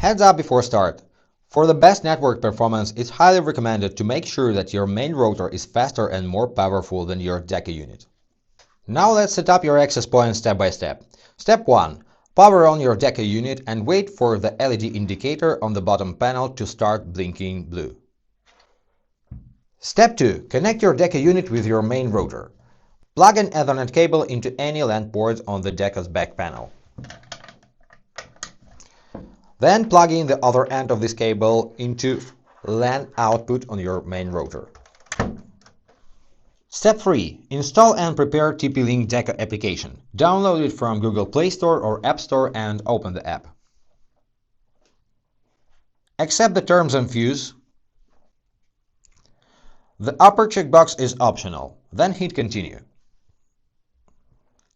Heads up before start. For the best network performance, it's highly recommended to make sure that your main router is faster and more powerful than your Deco unit. Now let's set up your access point step by step. Step 1. Power on your Deco unit and wait for the LED indicator on the bottom panel to start blinking blue. Step 2. Connect your Deco unit with your main router. Plug an Ethernet cable into any LAN port on the Deco's back panel. Then plug in the other end of this cable into LAN output on your main router. Step 3. Install and prepare TP-Link Deco application. Download it from Google Play Store or App Store and open the app. Accept the terms and views. The upper checkbox is optional. Then hit Continue.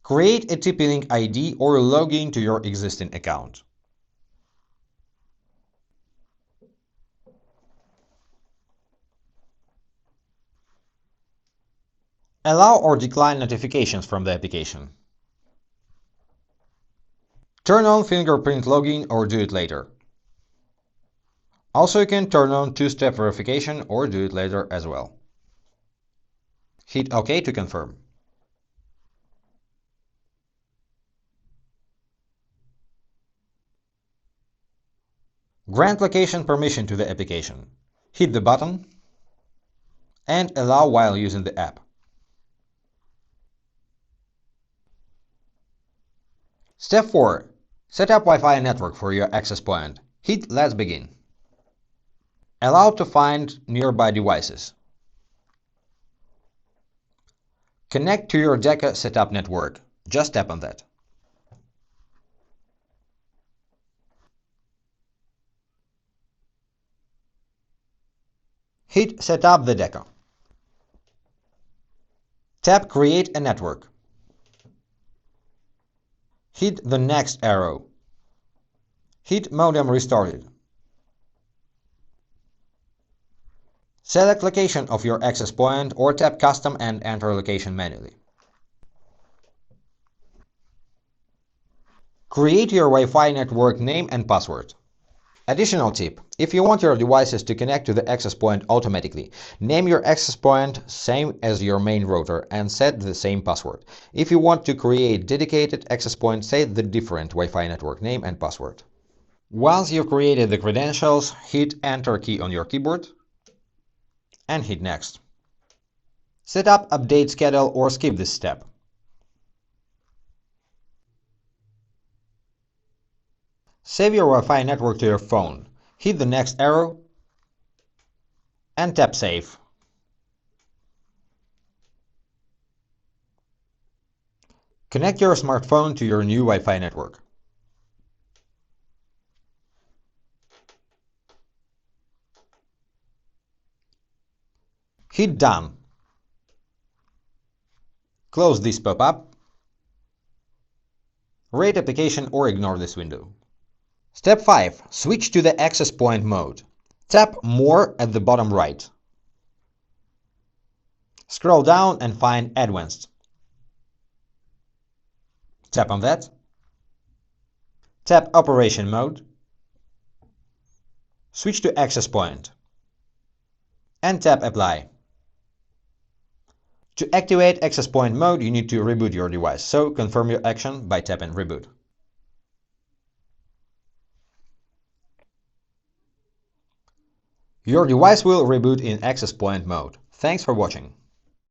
Create a TP-Link ID or log in to your existing account. Allow or decline notifications from the application. Turn on fingerprint login or do it later. Also, you can turn on two-step verification or do it later as well. Hit OK to confirm. Grant location permission to the application. Hit the button and allow while using the app. Step 4. Set up Wi-Fi network for your access point. Hit Let's begin. Allow to find nearby devices. Connect to your Deco setup network. Just tap on that. Hit Set up the Deco. Tap Create a network. Hit the next arrow. Hit Modem Restarted. Select location of your access point or tap Custom and enter location manually. Create your Wi-Fi network name and password. Additional tip: if you want your devices to connect to the access point automatically, name your access point same as your main router and set the same password. If you want to create dedicated access point, set the different Wi-Fi network name and password. Once you've created the credentials, hit Enter key on your keyboard and hit Next. Set up update schedule or skip this step. Save your Wi-Fi network to your phone. Hit the next arrow and tap Save. Connect your smartphone to your new Wi-Fi network. Hit Done. Close this pop-up. Rate application or ignore this window. Step 5. Switch to the access point mode. Tap More at the bottom right. Scroll down and find Advanced. Tap on that. Tap Operation Mode. Switch to access point. And tap Apply. To activate access point mode, you need to reboot your device, so confirm your action by tapping Reboot. Your device will reboot in access point mode. Thanks for watching.